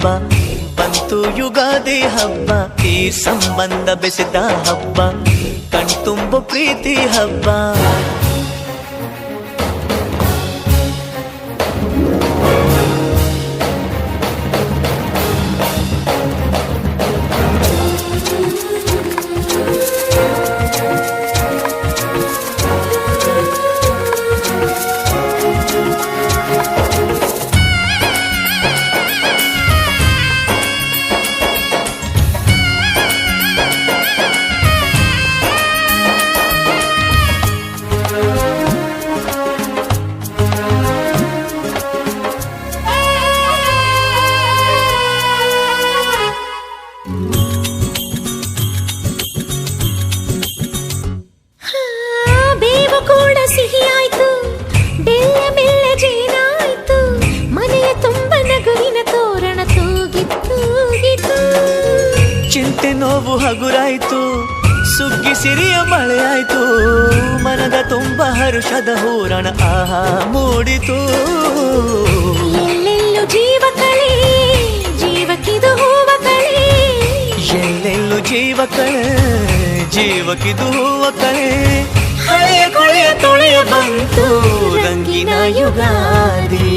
ಹಬ್ಬ ಬಂತು ಯುಗಾದಿ ಹಬ್ಬ, ಈ ಸಂಬಂಧ ಬೆಸೆದ ಹಬ್ಬ, ಕಣ್ತುಂಬು ಪ್ರೀತಿ ಹಬ್ಬ. ಚಿಂತೆ ನೋವು ಹಗುರಾಯ್ತು, ಸುಗ್ಗಿ ಸಿರಿಯ ಮಳೆಯಾಯ್ತು, ಮನದ ತುಂಬ ಹರುಷದ ಹೂರಣ ಆಹಾ ಮೂಡಿತು. ಎಲ್ಲೆಲ್ಲೂ ಜೀವ ಕಳೆ, ಜೀವಕ್ಕಿದು ಹೂವ ಕಳೆ, ಎಲ್ಲೆಲ್ಲೂ ಜೀವ ಕಳೆ, ಜೀವಕ್ಕಿದು ಹೂವ ಕಳೆ. ಹಳೆಯ ಕೊಳೆಯ ತೊಳೆಯ ಬಂತು ರಂಗಿನ ಯುಗಾದಿ.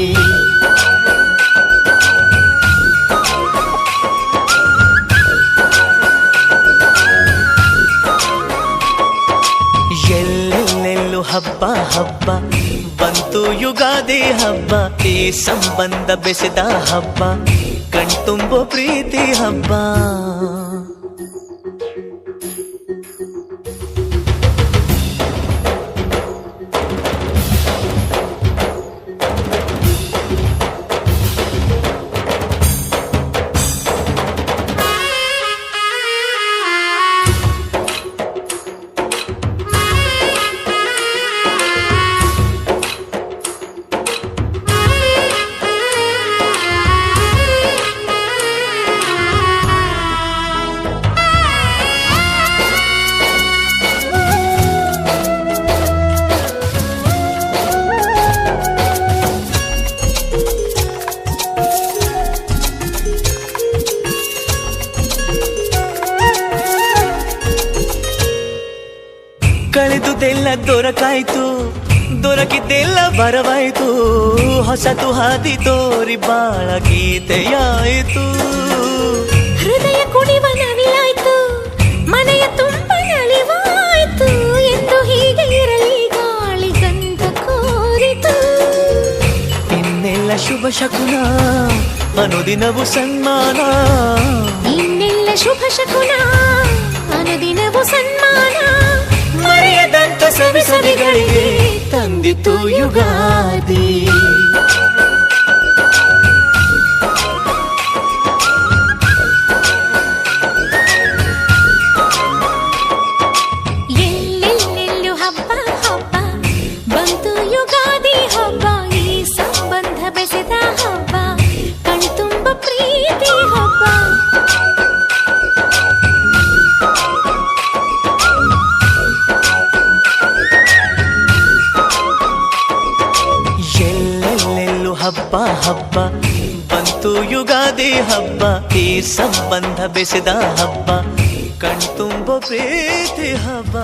ಎಲ್ಲೆಲ್ಲೆಲ್ಲೂ ಹಬ್ಬ ಹಬ್ಬ ಬಂತು ಯುಗಾದಿ ಹಬ್ಬ, ಈ ಸಂಬಂಧ ಬೆಸೆದ ಹಬ್ಬ, ಕಣ್ತುಂಬೋ ಪ್ರೀತಿ ಹಬ್ಬ. ಕಳೆದುದೆಲ್ಲ ದೊರಕಾಯ್ತು, ದೊರಕಿದ್ದೆಲ್ಲ ಬರವಾಯ್ತು, ಹೊಸತು ಹಾದಿ ತೋರಿ ಬಾಳ ಗೀತೆಯಾಯಿತು. ಹೃದಯ ಕುಣಿವ ನವಿಲಾಯ್ತು, ಮನೆಯ ತುಂಬ ನಲಿವಾಯ್ತು, ಎಂದು ಹೀಗೆ ಇರಲಿ ಗಾಳಿ ಗಂಧ ಕೋರಿತು. ಇನ್ನೆಲ್ಲ ಶುಭ ಶಕುನ, ಅನುದಿನವು ಸನ್ಮಾನ, ಇನ್ನೆಲ್ಲ ಶುಭ ಶಕುನ, ಅನುದಿನವು ಸನ್ಮಾನ, ಮರೆಯದಂತ ಸವಿ ಸವಿಗಳಿಗೆ ತಂದಿತು ಯುಗಾದಿ. ಎಲ್ಲೆಲ್ಲೆಲ್ಲೂ ಹಬ್ಬ ಹಬ್ಬ ಬಂತು ಯುಗಾದಿ ಹಬ್ಬ, ಈ ಸಂಬಂಧ ಬೆಸೆದ ಹಬ್ಬ, ಕಣ್ತುಂಬ ಪ್ರೀತಿ ಹಬ್ಬ. ಎಲ್ಲೆಲ್ಲೆಲ್ಲೂ ಹಬ್ಬ ಹಬ್ಬ ಬಂತು ಯುಗಾದಿ ಹಬ್ಬ, ಈ ಸಂಬಂಧ ಬೆಸೆದ ಹಬ್ಬ, ಕಣ್ತುಂಬ ಪ್ರೀತಿ ಹಬ್ಬ.